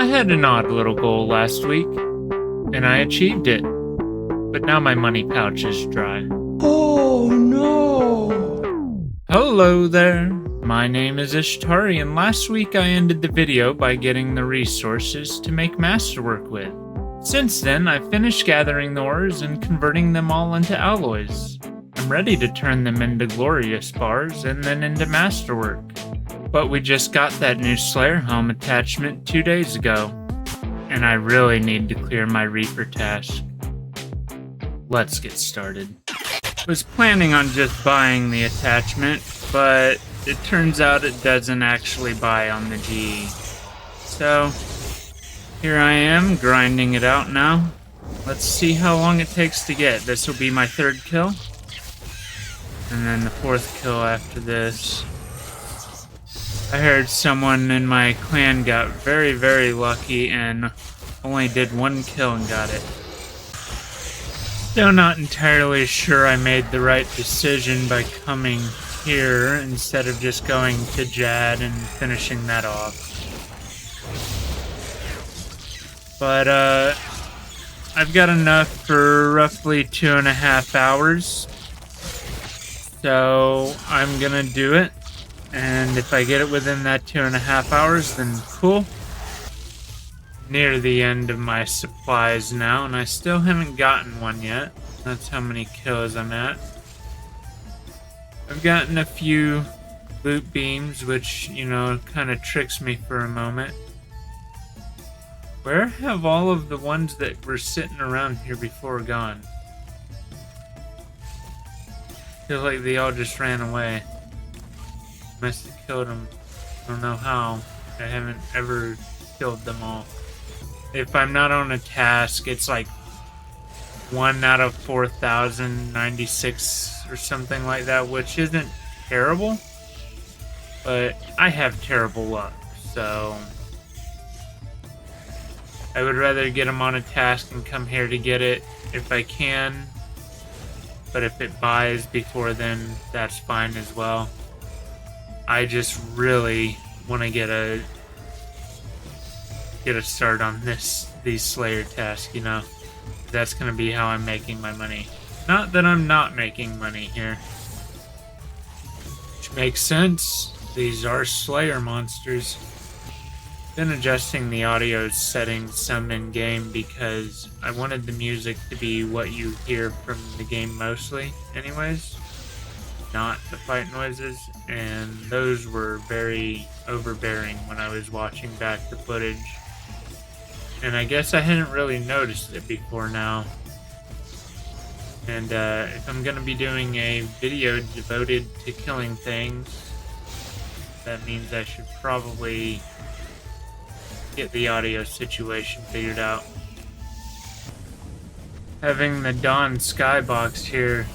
I had an odd little goal last week, and I achieved it. But now my money pouch is dry. Oh no! Hello there, my name is Ishtari, and last week I ended the video by getting the resources to make masterwork with. Since then, I've finished gathering the ores and converting them all into alloys. I'm ready to turn them into glorious bars and then into masterwork. But we just got that new Slayer Helm attachment 2 days ago, and I really need to clear my Reaper task. Let's get started. Was planning on just buying the attachment, but it turns out it doesn't actually buy on the GE. So, here I am, grinding it out now. Let's see how long it takes to get. This will be my 3rd kill, and then the 4th kill after this. I heard someone in my clan got very, very lucky and only did 1 kill and got it. Still not entirely sure I made the right decision by coming here instead of just going to Jad and finishing that off. But, I've got enough for roughly 2.5 hours. So, I'm gonna do it. And if I get it within that 2.5 hours, then cool. Near the end of my supplies now, and I still haven't gotten one yet. That's how many kills I'm at. I've gotten a few loot beams, which, you know, kind of tricks me for a moment. Where have all of the ones that were sitting around here before gone? I feel like they all just ran away. Must have killed them. I don't know how. I haven't ever killed them all. If I'm not on a task, it's like 1 out of 4,096 or something like that, which isn't terrible. But I have terrible luck, so I would rather get them on a task and come here to get it if I can. But if it buys before then, that's fine as well. I just really want to get a start on these Slayer tasks, you know. That's going to be how I'm making my money. Not that I'm not making money here. Which makes sense. These are Slayer monsters. Been adjusting the audio settings some in game because I wanted the music to be what you hear from the game mostly anyways, not the fight noises, and those were very overbearing when I was watching back the footage. And I guess I hadn't really noticed it before now. And if I'm gonna be doing a video devoted to killing things, that means I should probably get the audio situation figured out. Having the Dawn skybox here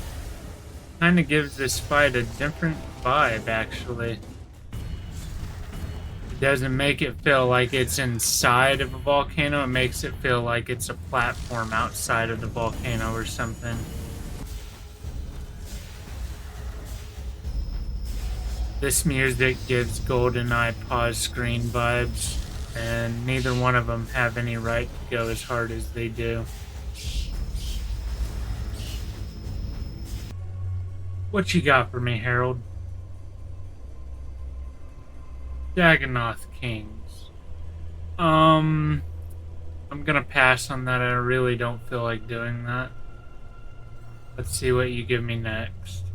kind of gives this fight a different vibe, actually. It doesn't make it feel like it's inside of a volcano, it makes it feel like it's a platform outside of the volcano or something. This music gives GoldenEye pause screen vibes, and neither one of them have any right to go as hard as they do. What you got for me, Harold? Dagonoth Kings. I'm gonna pass on that. I really don't feel like doing that. Let's see what you give me next.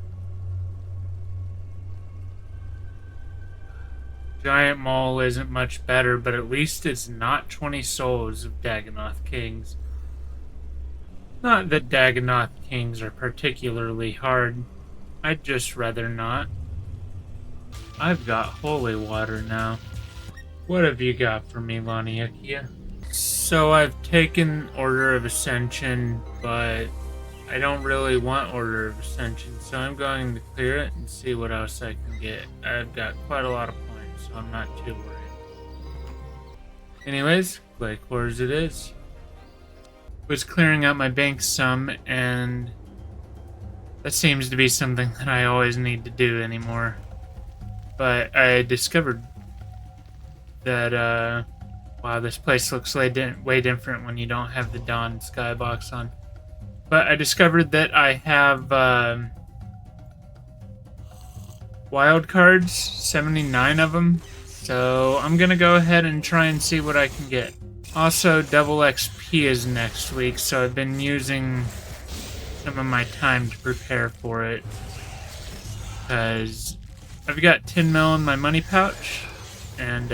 Giant Mole isn't much better, but at least it's not 20 souls of Dagonoth Kings. Not that Dagonoth Kings are particularly hard. I'd just rather not. I've got holy water now. What have you got for me, Laniakia? So I've taken Order of Ascension, but I don't really want Order of Ascension, so I'm going to clear it and see what else I can get. I've got quite a lot of points, so I'm not too worried. Anyways, Clay Cores it is. Was clearing out my bank some, and that seems to be something that I always need to do anymore. But I discovered that Wow, this place looks way different when you don't have the Dawn skybox on. But I discovered that I have wild cards, 79 of them. So I'm gonna go ahead and try and see what I can get. Also, double XP is next week, so I've been using some of my time to prepare for it. Because I've got 10 mil in my money pouch, and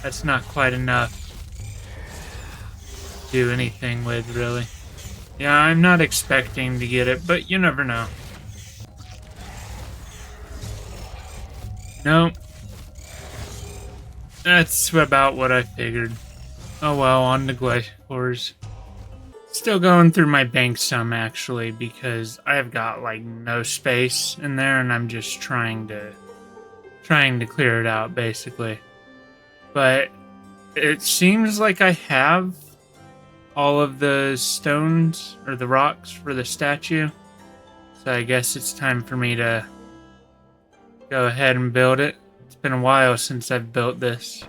that's not quite enough to do anything with, really. Yeah, I'm not expecting to get it, but you never know. Nope. That's about what I figured. Oh well, on to Glaciers. Still going through my bank some, actually, because I've got, like, no space in there, and I'm just trying to clear it out, basically. But it seems like I have all of the stones, or the rocks, for the statue. So I guess it's time for me to go ahead and build it. It's been a while since I've built this.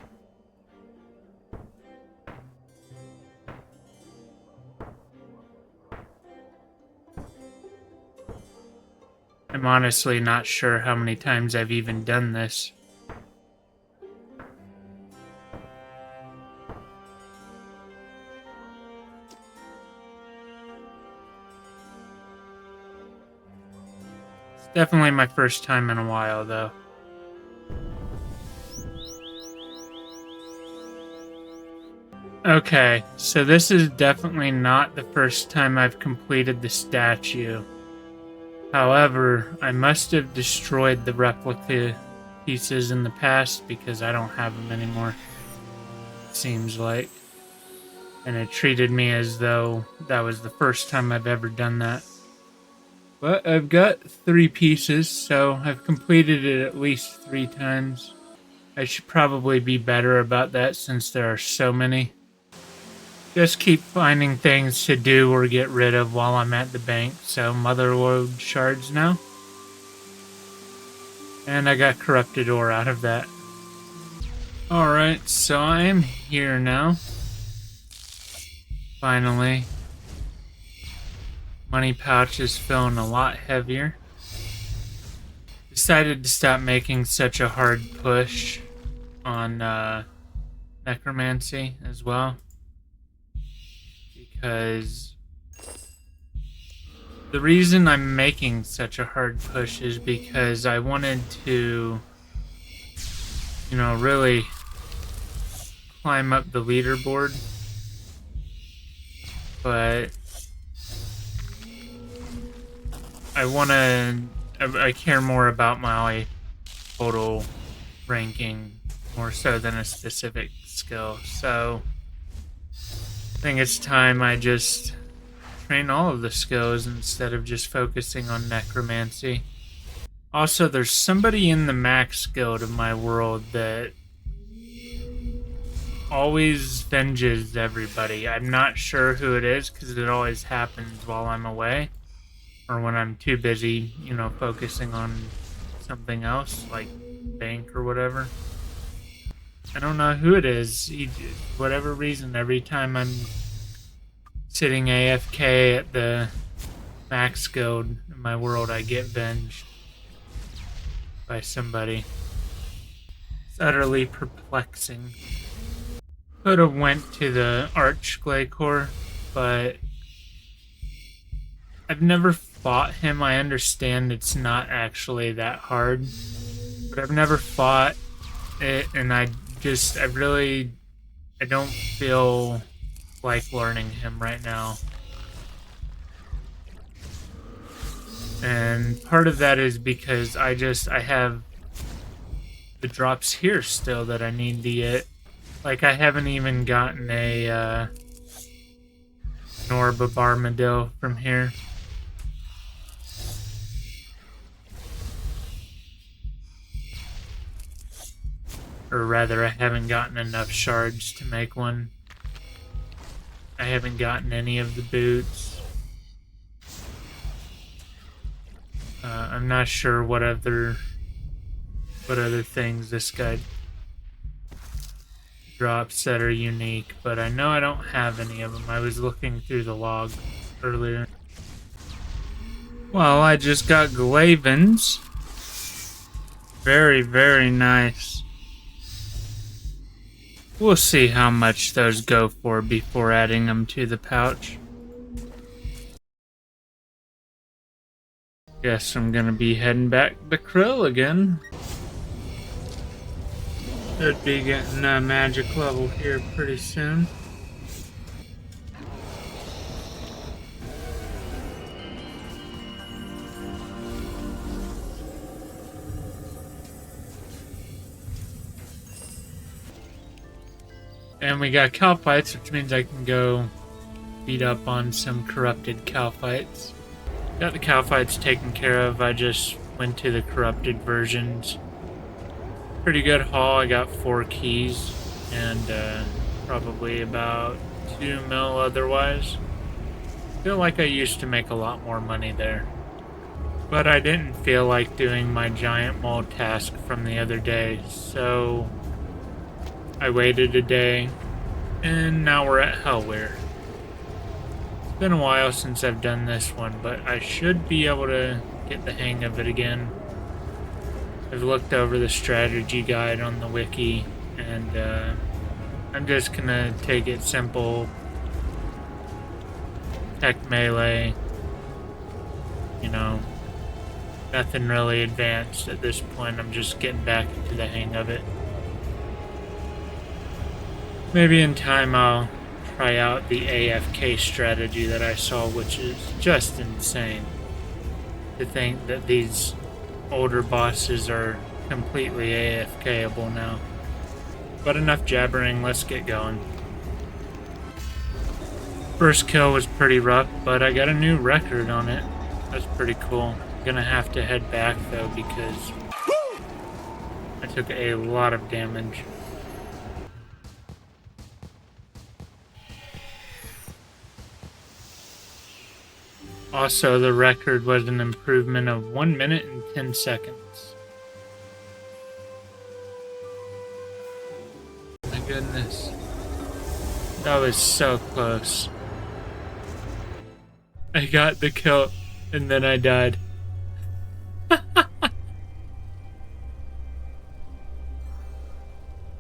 I'm honestly not sure how many times I've even done this. It's definitely my first time in a while, though. Okay, so this is definitely not the first time I've completed the statue. However, I must have destroyed the replica pieces in the past because I don't have them anymore, it seems like. And it treated me as though that was the first time I've ever done that. But I've got 3 pieces, so I've completed it at least 3 times. I should probably be better about that since there are so many. Just keep finding things to do or get rid of while I'm at the bank. So, Motherlode shards now. And I got corrupted ore out of that. Alright, so I am here now. Finally. Money pouch is feeling a lot heavier. Decided to stop making such a hard push on necromancy as well. Because the reason I'm making such a hard push is because I wanted to, you know, really climb up the leaderboard. But I care more about my total ranking more so than a specific skill. So I think it's time I just train all of the skills instead of just focusing on necromancy. Also, there's somebody in the max guild of my world that always venges everybody. I'm not sure who it is because it always happens while I'm away or when I'm too busy, you know, focusing on something else like bank or whatever. I don't know who it is. For whatever reason, every time I'm sitting AFK at the max guild in my world, I get venged by somebody. It's utterly perplexing. Could have went to the Arch Glacier, but I've never fought him. I understand it's not actually that hard, but I've never fought it, and I don't feel like learning him right now. And part of that is because I have the drops here still that I need to get. Like, I haven't even gotten an orb of armadillo from here. Or rather, I haven't gotten enough shards to make one. I haven't gotten any of the boots. I'm not sure what other things this guy drops that are unique, but I know I don't have any of them. I was looking through the log earlier. Well, I just got Glavins. Very, very nice. We'll see how much those go for before adding them to the pouch. Guess I'm gonna be heading back to Krill again. Should be getting a magic level here pretty soon. And we got Calphites, which means I can go beat up on some corrupted Calphites. Got the Calphites taken care of. I just went to the corrupted versions. Pretty good haul. I got 4 keys and probably about 2 mil otherwise. Feel like I used to make a lot more money there. But I didn't feel like doing my giant mole task from the other day, so I waited a day, and now we're at Hellweir. It's been a while since I've done this one, but I should be able to get the hang of it again. I've looked over the strategy guide on the wiki, and I'm just gonna take it simple. Tech melee, you know, nothing really advanced at this point. I'm just getting back into the hang of it. Maybe in time I'll try out the AFK strategy that I saw, which is just insane. To think that these older bosses are completely AFK-able now. But enough jabbering, let's get going. First kill was pretty rough, but I got a new record on it. That's pretty cool. I'm gonna have to head back though because I took a lot of damage. Also, the record was an improvement of 1 minute and 10 seconds. My goodness. That was so close. I got the kill, and then I died.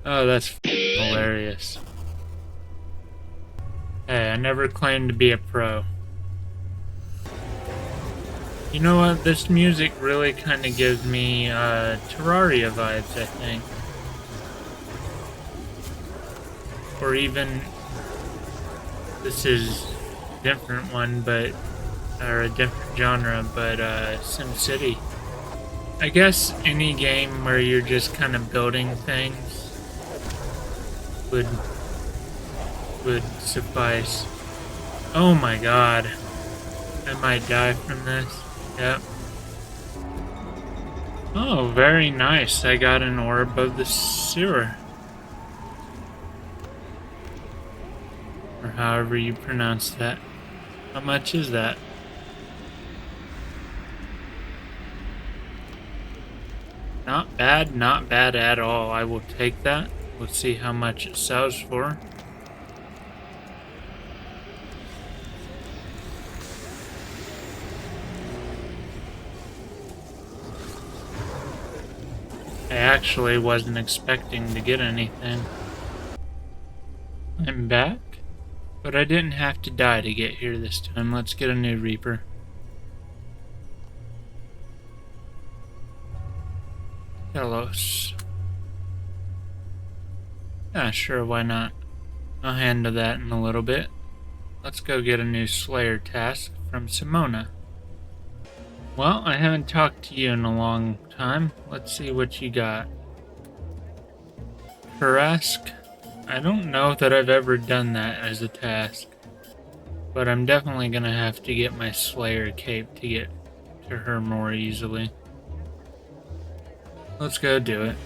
Oh, that's hilarious. Hey, I never claimed to be a pro. You know what? This music really kind of gives me Terraria vibes, I think. Or even, this is a different one, but, or a different genre, but SimCity. I guess any game where you're just kind of building things would suffice. Oh my god. I might die from this. Yep. Oh, very nice. I got an orb of the sewer. Or however you pronounce that. How much is that? Not bad at all. I will take that. Let's see how much it sells for. I actually wasn't expecting to get anything. I'm back, but I didn't have to die to get here this time. Let's get a new Reaper. Telos. Yeah, sure, why not? I'll handle that in a little bit. Let's go get a new Slayer task from Simona. Well, I haven't talked to you in a long time. Let's see what you got. Harask. I don't know that I've ever done that as a task, but I'm definitely gonna have to get my Slayer cape to get to her more easily. Let's go do it.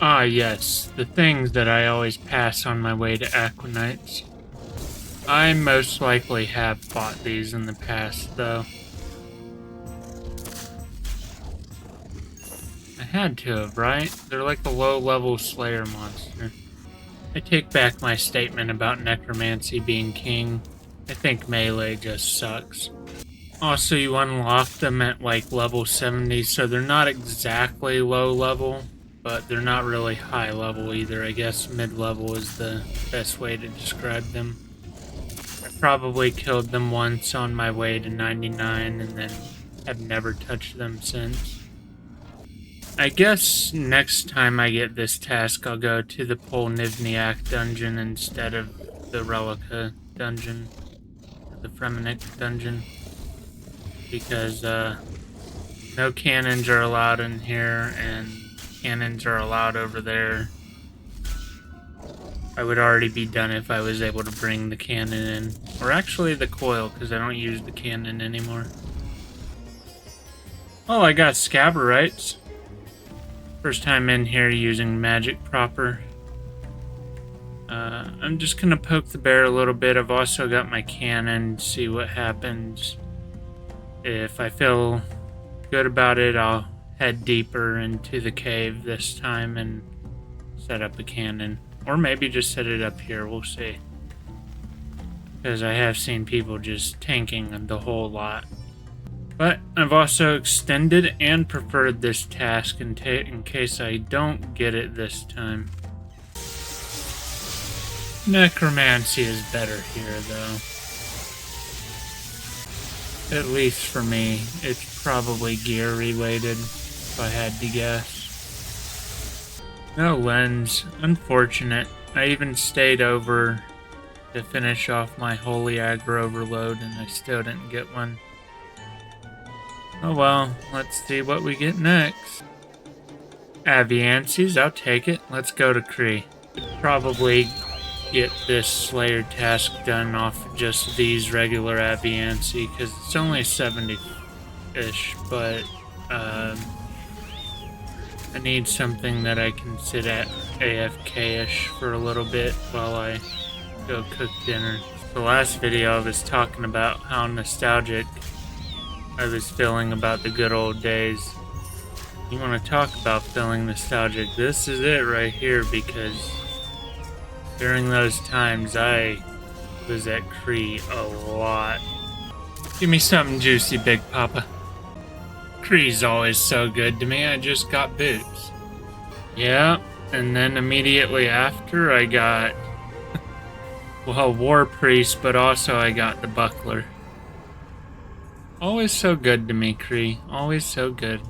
Ah yes, the things that I always pass on my way to Aquanites. I most likely have fought these in the past though. I had to have, right? They're like a low-level Slayer monster. I take back my statement about necromancy being king. I think melee just sucks. Also, you unlock them at like level 70, so they're not exactly low level, but they're not really high level either. I guess mid-level is the best way to describe them. I probably killed them once on my way to 99 and then have never touched them since. I guess next time I get this task, I'll go to the Polnivniak dungeon instead of the Relica dungeon, the Fremennik dungeon, because no cannons are allowed in here and cannons are allowed over there. I would already be done if I was able to bring the cannon in, or actually the coil, because I don't use the cannon anymore. Oh, I got Scabberites. First time in here using magic proper. I'm just gonna poke the bear a little bit. I've also got my cannon, see what happens. If I feel good about it, I'll head deeper into the cave this time and set up a cannon. Or maybe just set it up here, we'll see. Because I have seen people just tanking the whole lot. But I've also extended and preferred this task in case I don't get it this time. Necromancy is better here, though. At least for me. It's probably gear related, if I had to guess. No lens. Unfortunate. I even stayed over to finish off my Holy Aggro Overload, and I still didn't get one. Oh well, let's see what we get next. Aviances, I'll take it. Let's go to Kree. Probably get this Slayer task done off just these regular Aviancy, because it's only 70-ish, but I need something that I can sit at AFK-ish for a little bit while I go cook dinner. The last video I was talking about how nostalgic I was feeling about the good old days. You want to talk about feeling nostalgic? This is it right here, because during those times I was at Kree a lot. Give me something juicy, Big Papa. Kree's always so good to me. I just got boots. Yeah, and then immediately after I got well, War Priest, but also I got the Buckler. Always so good to me, Kree. Always so good.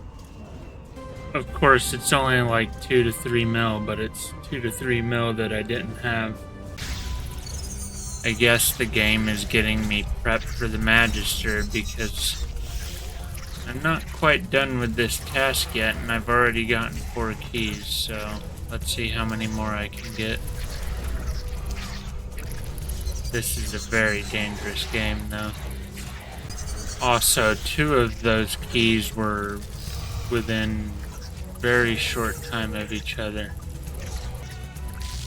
Of course, it's only like 2 to 3 mil, but it's 2 to 3 mil that I didn't have. I guess the game is getting me prepped for the Magister because I'm not quite done with this task yet, and I've already gotten 4 keys, so let's see how many more I can get. This is a very dangerous game, though. Also, 2 of those keys were within very short time of each other.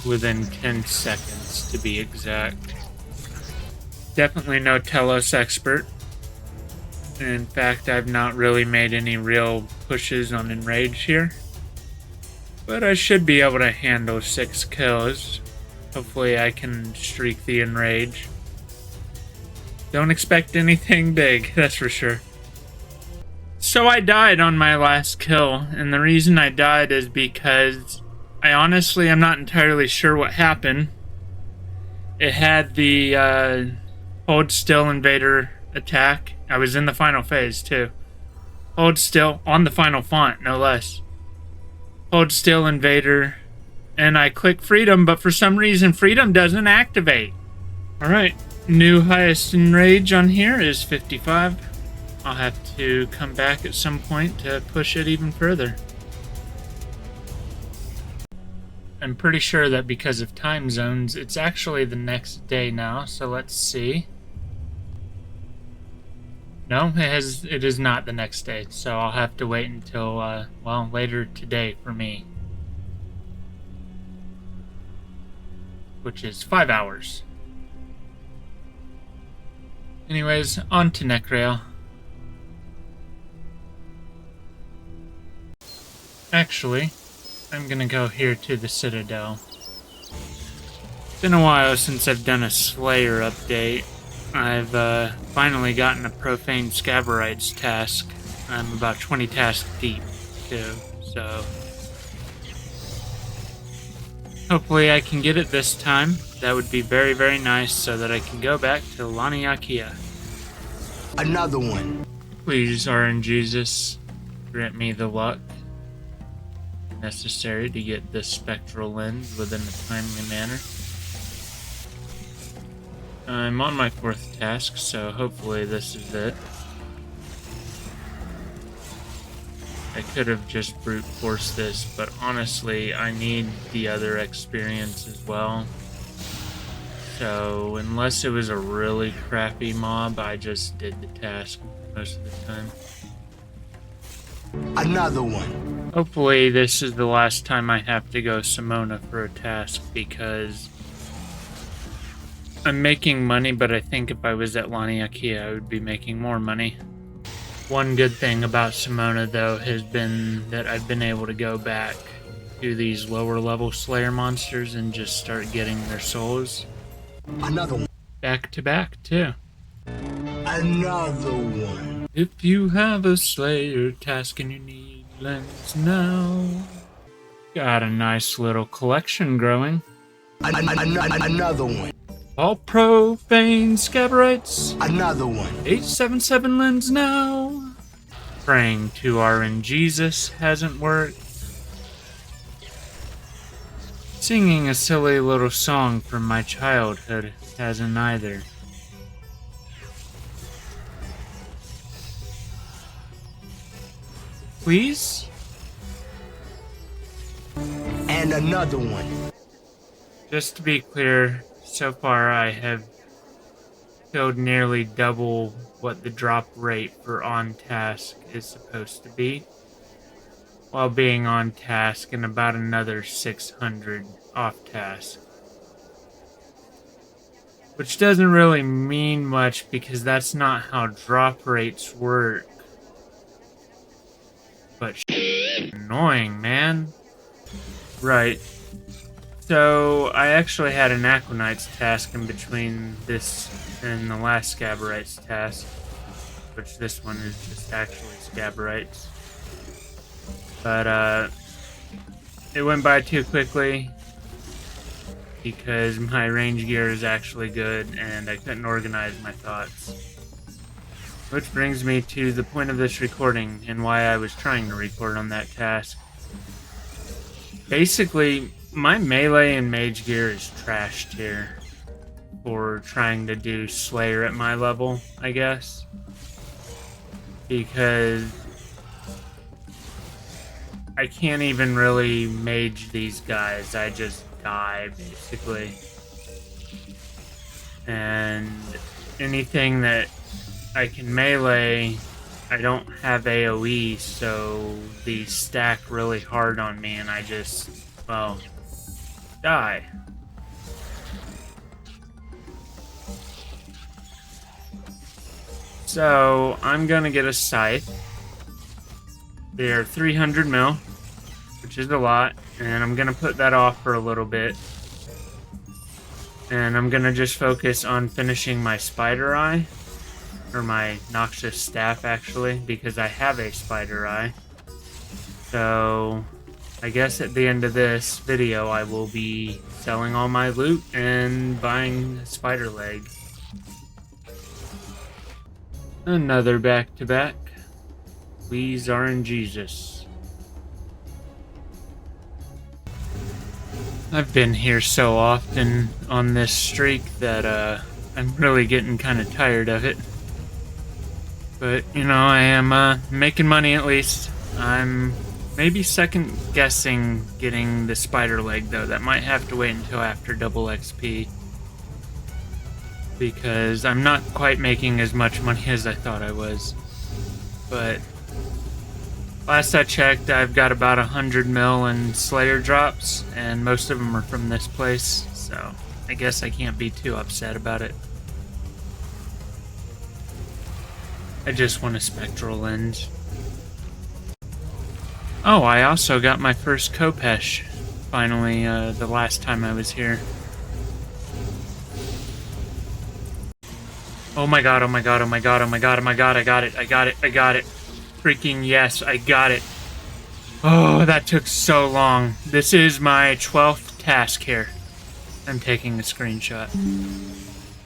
Within 10 seconds, to be exact. Definitely no Telos expert. In fact, I've not really made any real pushes on Enrage here. But I should be able to handle 6 kills. Hopefully I can streak the Enrage. Don't expect anything big, that's for sure. So I died on my last kill, and the reason I died is because I honestly am not entirely sure what happened. It had the hold still invader attack. I was in the final phase too. Hold still on the final font, no less. Hold still invader, and I click freedom, but for some reason freedom doesn't activate. Alright. New highest enrage on here is 55. I'll have to come back at some point to push it even further. I'm pretty sure that because of time zones, it's actually the next day now, so let's see. No, it is not the next day, so I'll have to wait until, well, later today for me. Which is 5 hours. Anyways, on to Necrail. Actually, I'm gonna go here to the Citadel. Been a while since I've done a Slayer update. I've finally gotten a Profane Scaberites task. I'm about 20 tasks deep, too, so hopefully I can get it this time. That would be very, very nice so that I can go back to Laniakia. Another one. Please, RNGesus, grant me the luck necessary to get this spectral lens within a timely manner. I'm on my 4th task, so hopefully this is it. I could have just brute forced this, but honestly, I need the other experience as well. So, unless it was a really crappy mob, I just did the task most of the time. Another one. Hopefully this is the last time I have to go Simona for a task, because I'm making money, but I think if I was at Laniakia, I would be making more money. One good thing about Simona, though, has been that I've been able to go back to these lower level Slayer monsters and just start getting their souls. Another one. Back to back, too. Another one. If you have a Slayer task and you need lens now. Got a nice little collection growing. Another one. All Profane Scaberites. Another one. 877 lens now. Praying to RNGesus hasn't worked. Singing a silly little song from my childhood hasn't either. Please? And another one. Just to be clear, so far I have killed nearly double what the drop rate for on task is supposed to be, while being on task, and about another 600 off task. Which doesn't really mean much because that's not how drop rates work. But annoying, man. Right. So, I actually had an Aquanites task in between this and the last Scaberites task, which this one is just actually Scaberites. But, it went by too quickly because my range gear is actually good and I couldn't organize my thoughts. Which brings me to the point of this recording and why I was trying to record on that task. Basically, my melee and mage gear is trashed here for trying to do Slayer at my level, I guess. Because I can't even really mage these guys, I just die, basically. And anything that I can melee, I don't have AoE, so these stack really hard on me and I just, well, die. So, I'm gonna get a scythe. They're 300 mil, which is a lot, and I'm gonna put that off for a little bit. And I'm gonna just focus on finishing my spider eye, or my noxious staff actually, because I have a spider eye. So, I guess at the end of this video I will be selling all my loot and buying a spider leg. Another back-to-back. Please, RNGesus. I've been here so often on this streak that I'm really getting kind of tired of it. But, you know, I am making money at least. I'm maybe second guessing getting the spider leg, though. That might have to wait until after double XP. Because I'm not quite making as much money as I thought I was. But last I checked, I've got about 100 mil in Slayer drops, and most of them are from this place, so I guess I can't be too upset about it. I just want a spectral lens. Oh, I also got my first Kopesh, finally, the last time I was here. Oh my god, oh my god, oh my god, oh my god, oh my god, I got it, I got it, I got it. Freaking yes, I got it. Oh, that took so long. This is my 12th task here. I'm taking a screenshot.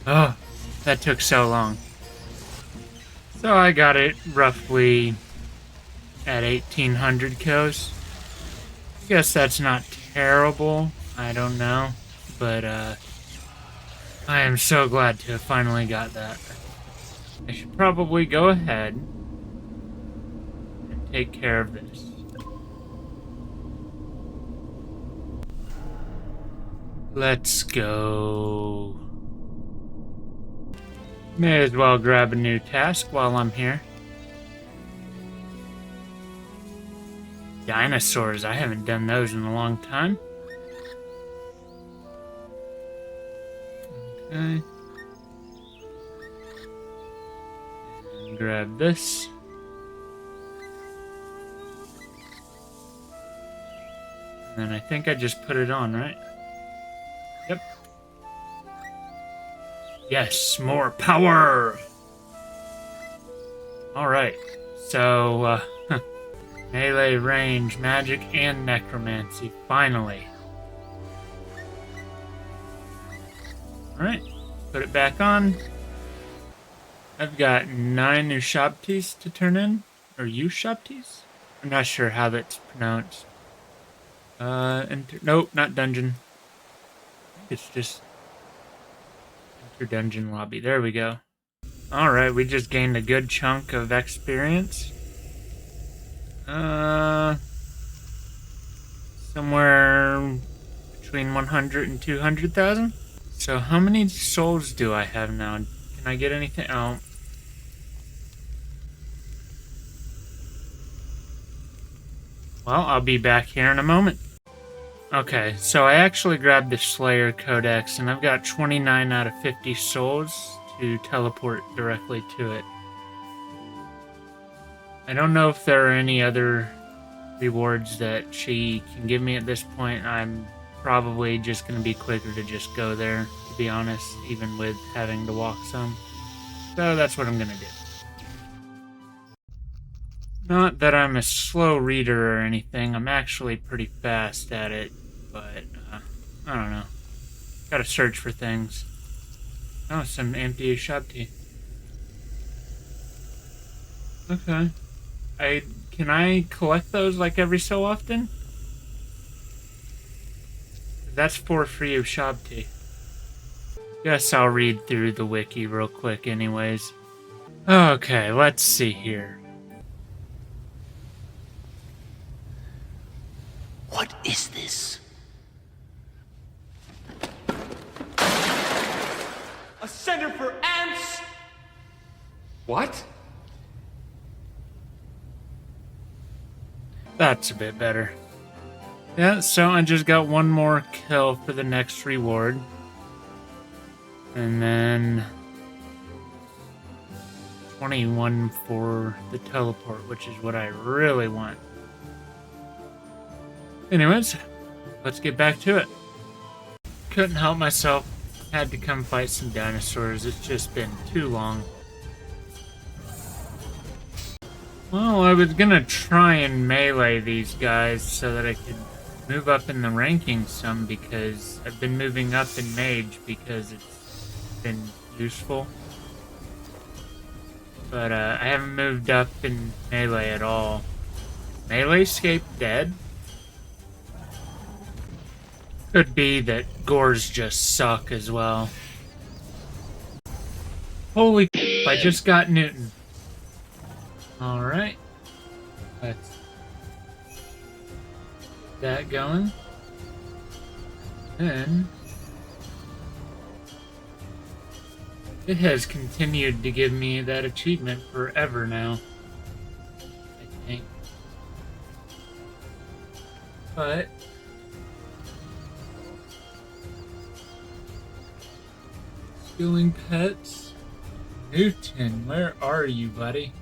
Oh, that took so long. So I got it roughly at 1800 kills. I guess that's not terrible. I don't know. But, I am so glad to have finally got that. I should probably go ahead and take care of this. Let's go. May as well grab a new task while I'm here. Dinosaurs, I haven't done those in a long time. Okay. And grab this. And then I think I just put it on, right? Yep. Yes, more power! Alright, so, melee, range, magic, and necromancy, finally. Alright, put it back on. I've got 9 Ushabtis to turn in. Or Ushabtis? I'm not sure how that's pronounced. Nope, not dungeon. I think it's just enter dungeon lobby. There we go. Alright, we just gained a good chunk of experience. Somewhere between 100 and 200,000. So how many souls do I have now? Can I get anything? Oh. Well, I'll be back here in a moment. Okay, so I actually grabbed the Slayer Codex, and I've got 29 out of 50 souls to teleport directly to it. I don't know if there are any other rewards that she can give me at this point. I'm probably just going to be quicker to just go there, to be honest, even with having to walk some. So that's what I'm going to do. Not that I'm a slow reader or anything. I'm actually pretty fast at it, but I don't know. Gotta search for things. Oh, some empty Shabti. Okay. Can I collect those like every so often? That's for free of Shabti. Guess I'll read through the wiki real quick anyways. Okay, let's see here. What is this? A center for ants? What? That's a bit better. Yeah, so I just got one more kill for the next reward. And then 21 for the teleport, which is what I really want. Anyways, let's get back to it. Couldn't help myself. Had to come fight some dinosaurs. It's just been too long. Well, I was gonna try and melee these guys so that I could move up in the rankings some, because I've been moving up in mage because it's been useful. But I haven't moved up in melee at all. Meleescape dead? Could be that gores just suck as well. Holy f***, I just got Newton. Alright. Let's get that going. Then it has continued to give me that achievement forever now, I think. But skilling pets. Newton, where are you, buddy?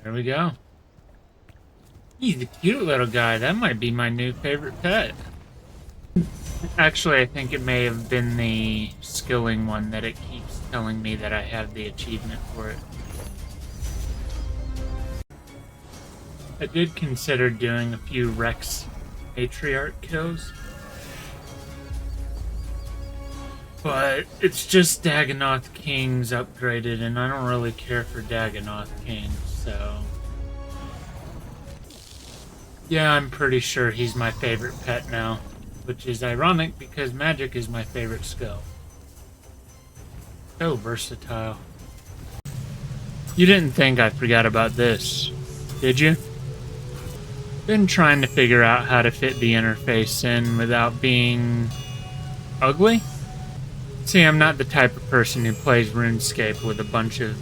There we go. He's a cute little guy. That might be my new favorite pet. Actually, I think it may have been the skilling one that it keeps telling me that I have the achievement for it. I did consider doing a few Rex Matriarch kills. But it's just Dagonoth Kings upgraded, and I don't really care for Dagonoth Kings, so... Yeah, I'm pretty sure he's my favorite pet now, which is ironic because magic is my favorite skill. So versatile. You didn't think I forgot about this, did you? Been trying to figure out how to fit the interface in without being... ugly? See, I'm not the type of person who plays RuneScape with a bunch of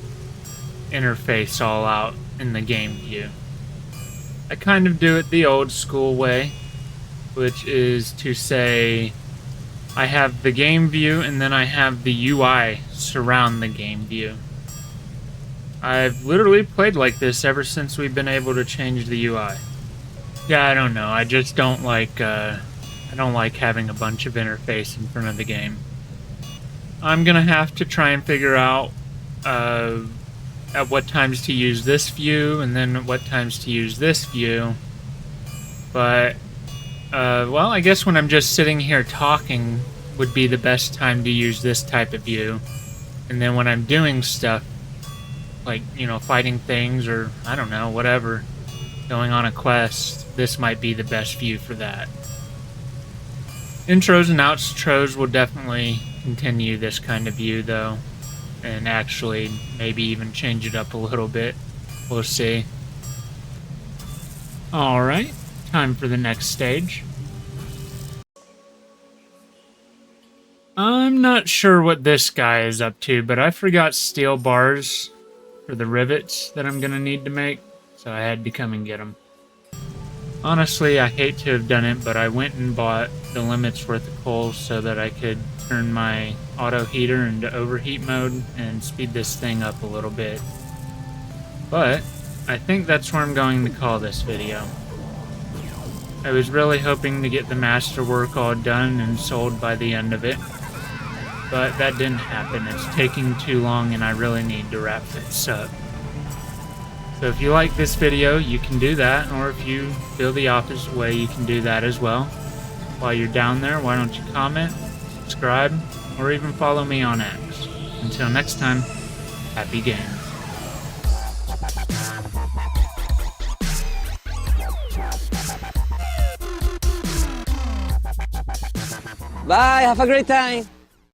interface all out in the game view. I kind of do it the old school way, which is to say I have the game view and then I have the UI surround the game view. I've literally played like this ever since we've been able to change the UI. Yeah, I don't know. I just don't like having a bunch of interface in front of the game. I'm gonna have to try and figure out at what times to use this view and then at what times to use this view. But, well, I guess when I'm just sitting here talking would be the best time to use this type of view. And then when I'm doing stuff, like, you know, fighting things or, I don't know, whatever, going on a quest, this might be the best view for that. Intros and outros will definitely continue this kind of view, though, and actually maybe even change it up a little bit. We'll see. Alright, time for the next stage. I'm not sure what this guy is up to, but I forgot steel bars for the rivets that I'm gonna need to make, so I had to come and get them. Honestly, I hate to have done it, but I went and bought the limit's worth of coal so that I could turn my auto heater into overheat mode and speed this thing up a little bit. But I think that's where I'm going to call this video. I was really hoping to get the masterwork all done and sold by the end of it, but that didn't happen. It's taking too long and I really need to wrap this up. So if you like this video, you can do that, or if you feel the opposite way, you can do that as well. While you're down there, why don't you comment, subscribe, or even follow me on X. Until next time, happy games. Bye, have a great time.